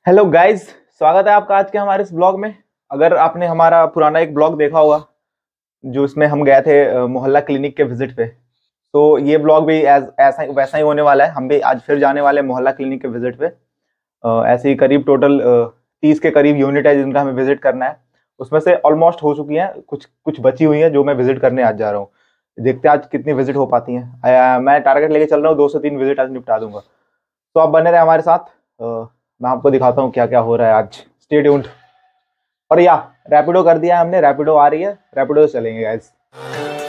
Hello guys, स्वागत है आपका आज के हमारे इस ब्लॉग में। अगर आपने हमारा पुराना एक ब्लॉग देखा होगा जो इसमें हम गए थे मोहल्ला क्लिनिक के विजिट पे, तो ये ब्लॉग भी ऐसा वैसा ही होने वाला है। हम भी आज फिर जाने वाले हैं मोहल्ला क्लिनिक के विजिट पे। ऐसे ही करीब टोटल 30 के करीब यूनिट है जिनका हमें विजिट करना है। उसमें से ऑलमोस्ट हो चुकी हैं, कुछ बची हुई हैं जो मैं विजिट करने आज जा रहा हूँ। देखते हैं आज कितनी विजिट हो पाती हैं। मैं टारगेट लेके चल रहा हूँ 2 से 3 विजिट आज निपटा दूंगा। तो आप बने रहे हमारे साथ। मैं आपको दिखाता हूँ क्या क्या हो रहा है आज। Stay tuned. और या रैपिडो कर दिया है हमने, रैपिडो आ रही है, रैपिडो से चलेंगे गाइस।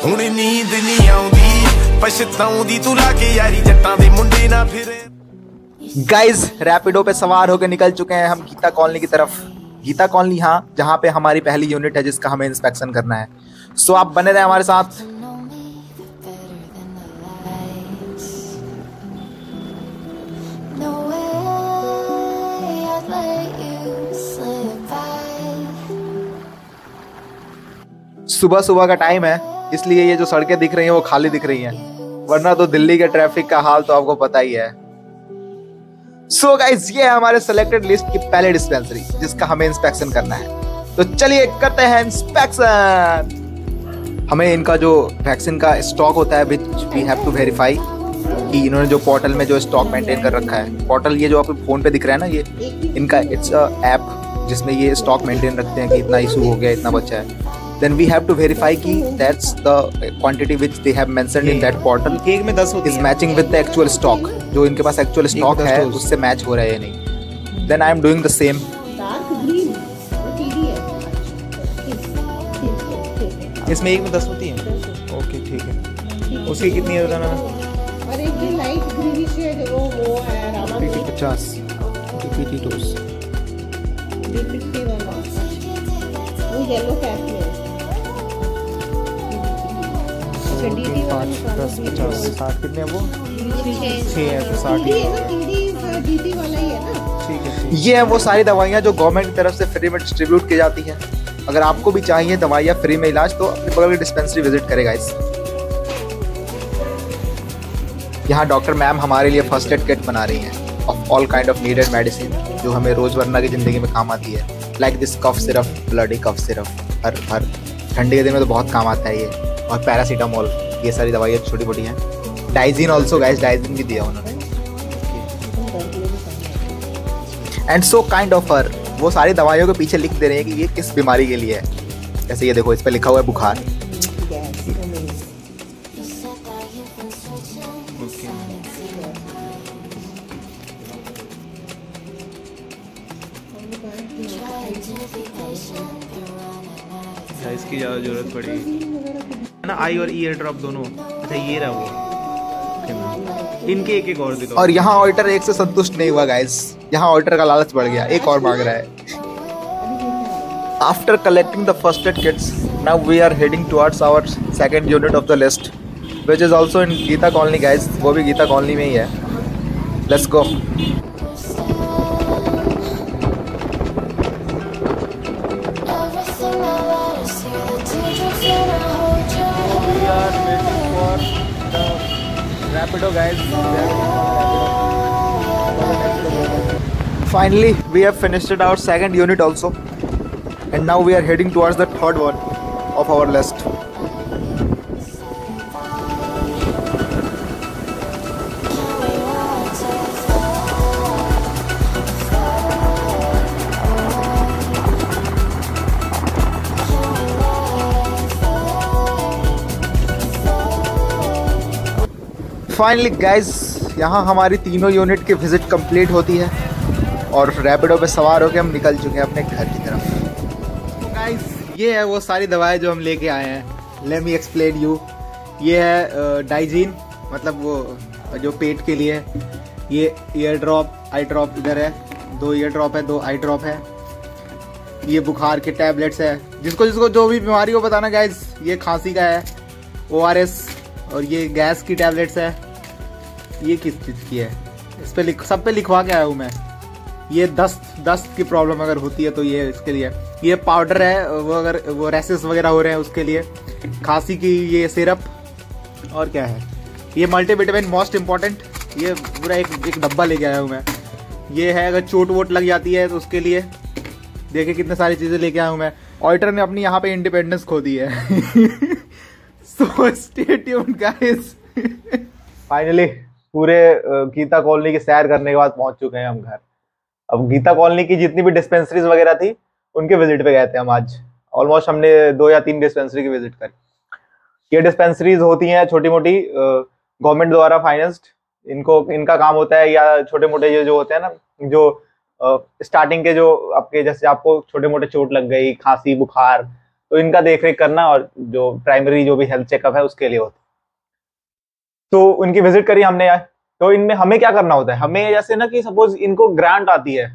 हुण नींद नहीं आउंदी पछताउंदी तू लाके यारी जट्टां दे मुंडे ना फिरे। गाइज रैपिडो पे सवार होकर निकल चुके हैं हम गीता कॉलोनी की तरफ। गीता कॉलोनी, हाँ, जहाँ पे हमारी पहली यूनिट है जिसका हमें इंस्पेक्शन करना है। सो आप बने रहे हमारे साथ। सुबह सुबह का टाइम है, इसलिए ये जो सड़कें दिख रही हैं वो खाली दिख रही हैं, वरना तो दिल्ली के ट्रैफिक का हाल तो आपको पता ही है। सो गाइस, ये है हमारे सिलेक्टेड लिस्ट की पहले डिस्पेंसरी जिसका हमें इंस्पेक्शन करना है। तो चलिए करते हैं इंस्पेक्शन। हमें इनका जो वैक्सीन का स्टॉक होता है which we have to verify कि इन्होंने जो पोर्टल में जो स्टॉक मेंटेन कर रखा है। पोर्टल ये जो आपको फोन पे दिख रहा है ना, ये इनका इट्स अ ऐप जिसमें ये स्टॉक मेंटेन रखते हैं कि इतना इशू हो गया, इतना बचा है। Then we have to verify कि that's the quantity which they have mentioned in that portal cake में 10 होती is हैं। matching with the actual stock। जो इनके पास एक्चुअल स्टॉक है उससे मैच हो रहा है या नहीं। Then I am doing the same। इसमें एक में 10 होती हैं। ओके, ठीक है। उसकी कितनी है बताना? और एक ये लाइट ग्रीनिश है वो है Rama PT 50 PT dose. D50 वाला वो येलो कैप में है। अच्छा DD वाला 10 50 60 कितने है वो? 6 है तो 60 DD वाला ही है ना। ठीक है। ये है वो सारी दवाइयाँ जो गवर्नमेंट की तरफ से फ्री में डिस्ट्रीब्यूट की जाती हैं। अगर आपको भी चाहिए दवाइयाँ फ्री में इलाज तो अपने बगल की डिस्पेंसरी विजिट करेगा। इस यहाँ डॉक्टर मैम हमारे लिए फर्स्ट एड किट बना रही हैं of all kind of needed medicine जो हमें रोजमर्रा की जिंदगी में काम आती है। Like this cough syrup, bloody cough syrup, हर ठंडी के दिन में तो बहुत काम आता है ये। और पैरासीटामोल, ये सारी दवाइयाँ छोटी मोटी हैं। डाइजीन ऑल्सो गाइस, डाइजीन भी दिया उन्होंने। And so kind of her, वो सारी दवाइयों के पीछे लिख दे रहे हैं कि ये किस बीमारी के लिए है। जैसे ये देखो, इस पर लिखा हुआ है बुखार। इसकी ज़्यादा जरूरत पड़ेगी ना। आई और ईयर ड्रॉप दोनों। अच्छा, ये रहा वो। इनके एक और दे दो। और यहाँ ऑडिटर एक से संतुष्ट नहीं हुआ गाइस, यहाँ ऑडिटर का लालच बढ़ गया, एक और मांग रहा है। After collecting the first aid kits, now we are heading towards our second unit of the list which is also in Geeta colony guys. वो भी गीता कॉलोनी में ही है। Let's go. Rapido guys. Finally, we have finished our second unit also, and now we are heading towards the third one of our list. Finally guys, यहाँ हमारी तीनों unit की visit complete होती है और रैपिडो पे सवार होकर हम निकल चुके हैं अपने घर की तरफ। तो गाइज, ये है वो सारी दवाएं जो हम लेके आए हैं। Let me explain you. ये है डाइजीन, मतलब वो जो पेट के लिए है। ये ईयर ड्रॉप, आई ड्रॉप इधर है, 2 ईयर ड्रॉप है, 2 आई ड्रॉप है। ये बुखार के टैबलेट्स है, जिसको जो भी बीमारी हो बताना गाइज। ये खांसी का है, ORS, और ये गैस की टैबलेट्स है। ये किस चीज़ की है, इस पे सब पे लिखवा के आया हूँ मैं। ये दस्त की प्रॉब्लम अगर होती है तो ये इसके लिए। ये पाउडर है, वो अगर वो रैसेस वगैरह हो रहे हैं उसके लिए। खांसी की ये सिरप। और क्या है, ये मल्टीविटामिन मोस्ट इम्पॉर्टेंट। ये पूरा एक डब्बा लेके आया हूँ मैं। ये है अगर चोट वोट लग जाती है तो उसके लिए। देखिए कितने सारी चीजें लेके आया हूं मैं। ऑडिटर ने अपनी यहाँ पे इंडिपेंडेंस खो दी है। So stay tuned guys. Finally पूरे गीता कॉलोनी की सैर करने के बाद पहुंच चुके हैं हम घर। अब गीता कॉलोनी की जितनी भी डिस्पेंसरीज वगैरह थी उनके विजिट पे गए थे हम आज। ऑलमोस्ट हमने 2 या 3 डिस्पेंसरी की विजिट करी। ये डिस्पेंसरीज होती हैं छोटी मोटी, गवर्नमेंट द्वारा फाइनेंस्ड। इनका काम होता है, या छोटे मोटे ये जो होते हैं ना, जो स्टार्टिंग के जो आपके जैसे आपको छोटे मोटे चोट लग गई, खांसी बुखार, तो इनका देख रेख करना और जो प्राइमरी जो भी हेल्थ चेकअप है उसके लिए होता है। तो उनकी विजिट करी हमने यार। तो इनमें हमें क्या करना होता है, हमें जैसे ना कि सपोज इनको ग्रांट आती है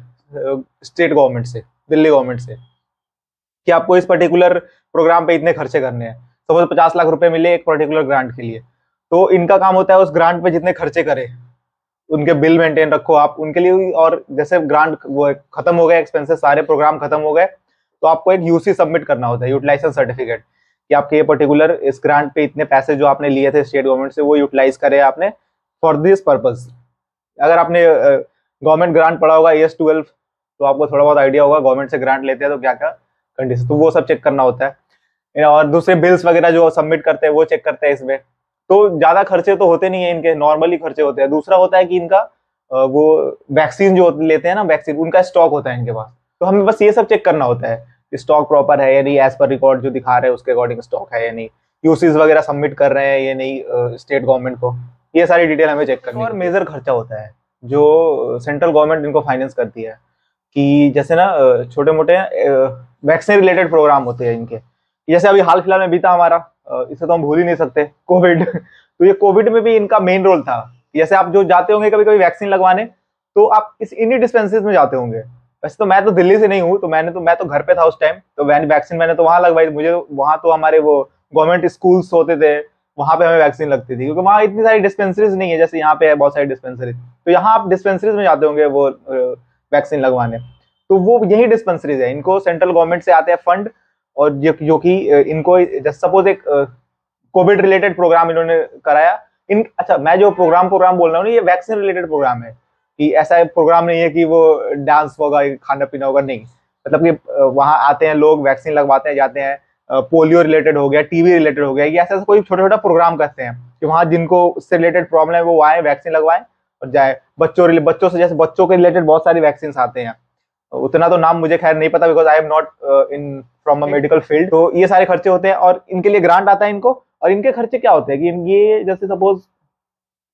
स्टेट गवर्नमेंट से, दिल्ली गवर्नमेंट से, कि आपको इस पर्टिकुलर प्रोग्राम पे इतने खर्चे करने हैं। सपोज 50 लाख रुपए मिले एक पर्टिकुलर ग्रांट के लिए, तो इनका काम होता है उस ग्रांट पे जितने खर्चे करे उनके बिल मेंटेन रखो आप उनके लिए। और जैसे ग्रांट वो खत्म हो गए, एक्सपेंसेस सारे प्रोग्राम खत्म हो गए, तो आपको एक यूसी सबमिट करना होता है, यूटिलाइजेशन सर्टिफिकेट, कि आपके ये पर्टिकुलर इस ग्रांट पे इतने पैसे जो आपने लिए थे स्टेट गवर्नमेंट से वो यूटिलाइज करे आपने फॉर दिस पर्पज। अगर आपने गवर्नमेंट ग्रांट पढ़ा होगा ES-12 तो आपको थोड़ा बहुत आइडिया होगा गवर्नमेंट से ग्रांट लेते हैं तो क्या क्या कंडीशन, तो वो सब चेक करना होता है। और दूसरे बिल्स वगैरह जो सबमिट करते हैं वो चेक करते हैं इसमें। तो ज्यादा खर्चे तो होते नहीं है इनके, नॉर्मली खर्चे होते हैं। दूसरा होता है कि इनका वो वैक्सीन जो लेते हैं ना, वैक्सीन उनका स्टॉक होता है इनके पास, तो हमें बस ये सब चेक करना होता है स्टॉक प्रॉपर है या नहीं, एज पर रिकॉर्ड जो दिखा रहे हैं उसके अकॉर्डिंग स्टॉक है या नहीं, यूसीज वगैरह सबमिट कर रहे हैं या नहीं स्टेट गवर्नमेंट को, ये सारी डिटेल हमें चेक करनी है। और मेजर खर्चा होता है जो सेंट्रल गवर्नमेंट इनको फाइनेंस करती है, कि जैसे ना छोटे मोटे वैक्सीन रिलेटेड प्रोग्राम होते हैं इनके। जैसे अभी हाल फिलहाल में बीता हमारा, इसे तो हम भूल ही नहीं सकते, कोविड। तो ये कोविड में भी इनका मेन रोल था। जैसे आप जो जाते होंगे कभी कभी वैक्सीन लगवाने, तो आप इन्हीं डिस्पेंसरीज में जाते होंगे। वैसे तो मैं तो दिल्ली से नहीं हूँ, तो मैं तो घर पे था उस टाइम, तो वैक्सीन मैंने तो वहां लगवाई। मुझे वहां तो हमारे वो गवर्नमेंट स्कूल्स होते थे, वहां पे हमें वैक्सीन लगती थी, क्योंकि वहां इतनी सारी डिस्पेंसरीज नहीं है जैसे यहाँ पे है बहुत सारी डिस्पेंसरी। तो यहाँ आप डिस्पेंसरीज में जाते होंगे वो वैक्सीन लगवाने, तो वो यही डिस्पेंसरीज है। इनको सेंट्रल गवर्नमेंट से आते हैं फंड, और जो कि इनको जैसे सपोज एक कोविड रिलेटेड प्रोग्राम इन्होंने कराया। अच्छा, मैं जो प्रोग्राम बोल रहा हूँ ये वैक्सीन रिलेटेड प्रोग्राम है, कि ऐसा प्रोग्राम नहीं है कि वो डांस होगा, खाना पीना होगा, नहीं। मतलब कि वहां आते हैं लोग, वैक्सीन लगवाते हैं, जाते हैं। पोलियो रिलेटेड हो गया, टीबी रिलेटेड हो गया, ये ऐसा कोई छोटा छोटा प्रोग्राम करते हैं कि वहां जिनको उससे रिलेटेड प्रॉब्लम है वो आए, वैक्सीन लगवाएं और जाए। बच्चों से, जैसे बच्चों के रिलेटेड बहुत सारी वैक्सीन आते हैं, उतना तो नाम मुझे खैर नहीं पता, because I am not in from a medical field. तो ये सारे खर्चे होते हैं और इनके लिए ग्रांट आता है इनको। और इनके खर्चे क्या होते हैं कि ये जैसे सपोज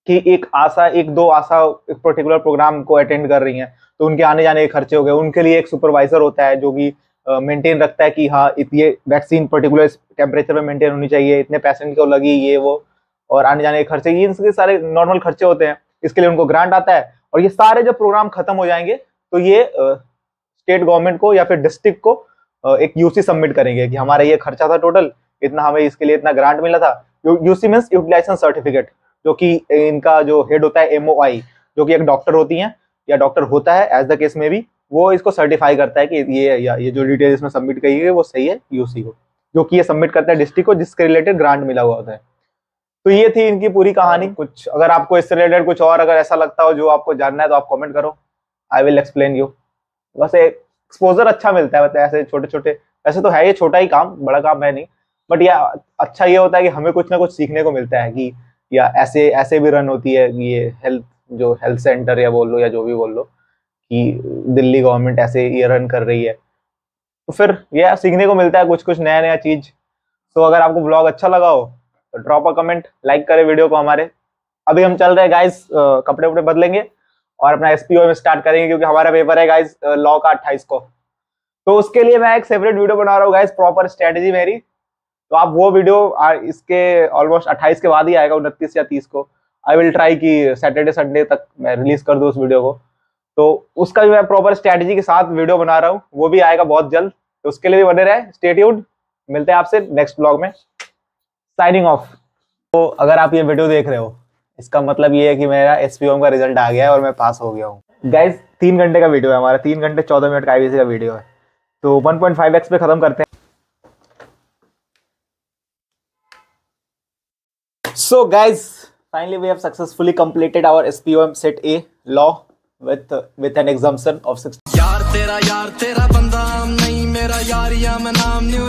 कि एक दो आशा एक पर्टिकुलर प्रोग्राम को अटेंड कर रही हैं, तो उनके आने जाने के खर्चे हो गए। उनके लिए एक सुपरवाइजर होता है जो कि मेंटेन रखता है कि हाँ ये वैक्सीन पर्टिकुलर टेम्परेचर में मेंटेन होनी चाहिए, इतने पेशेंट को लगी ये वो, और आने जाने के खर्चे, ये इनके सारे नॉर्मल खर्चे होते हैं। इसके लिए उनको ग्रांट आता है। और ये सारे जब प्रोग्राम खत्म हो जाएंगे तो ये स्टेट गवर्नमेंट को या फिर डिस्ट्रिक्ट को एक यूसी सबमिट करेंगे कि हमारा ये खर्चा था टोटल इतना, हमें इसके लिए इतना ग्रांट मिला था। यूसी मींस यूटिलाइजेशन सर्टिफिकेट, जो कि इनका जो हेड होता है MOI, जो कि एक डॉक्टर होती हैं या डॉक्टर होता है एज द केस में भी, वो इसको सर्टिफाई करता है कि ये जो डिटेल इसमें सबमिट की है वो सही है यूसी को, जो कि ये सबमिट करता है डिस्ट्रिक्ट को जिसके रिलेटेड ग्रांट मिला हुआ होता है। तो ये थी इनकी पूरी कहानी। कुछ अगर आपको इससे रिलेटेड कुछ और अगर ऐसा लगता हो जो आपको जानना है तो आप कमेंट करो, आई विल एक्सप्लेन यू। वैसे एक्सपोजर अच्छा मिलता है, मतलब ऐसे छोटे छोटे, ऐसे तो है ये छोटा ही काम, बड़ा काम है नहीं, बट ये अच्छा ये होता है कि हमें कुछ ना कुछ सीखने को मिलता है कि या ऐसे भी रन होती है ये हेल्थ सेंटर या बोल लो या जो भी बोल लो, कि दिल्ली गवर्नमेंट ऐसे ये रन कर रही है। तो फिर ये सीखने को मिलता है कुछ नया चीज। तो अगर आपको ब्लॉग अच्छा लगा हो तो ड्रॉप अ कमेंट, लाइक करें वीडियो को हमारे। अभी हम चल रहे हैं गाइस, कपड़े वपड़े बदलेंगे और अपना SPO में स्टार्ट करेंगे, क्योंकि हमारा पेपर है गाइस लॉ का 28 को। तो उसके लिए मैं एक सेपरेट वीडियो बना रहा हूँ गाइस, प्रॉपर स्ट्रेटेजी मेरी। तो आप वो वीडियो इसके ऑलमोस्ट 28 के बाद ही आएगा, 29 या 30 को। आई विल ट्राई कि सैटरडे संडे तक मैं रिलीज कर दूं उस वीडियो को। तो उसका भी मैं प्रॉपर स्ट्रेटेजी के साथ वीडियो बना रहा हूँ, वो भी आएगा बहुत जल्द। तो उसके लिए भी बने रहे, स्टे ट्यून्ड। मिलते हैं आपसे नेक्स्ट ब्लॉग में। Signing off. तो अगर आप ये वीडियो देख रहे हो, इसका मतलब ये है कि मेरा SPO का रिजल्ट आ गया है और मैं पास हो गया हूँ। गाइस 3 घंटे का वीडियो है हमारा, 3 घंटे 14 मिनट का IBC का वीडियो है। तो 1.5x पे खत्म करते हैं। So guys, finally we have successfully completed our SPOM Set A Law with an exemption of 60. यार तेरा बंदा नहीं मेरा यार या मैं नाम न्यू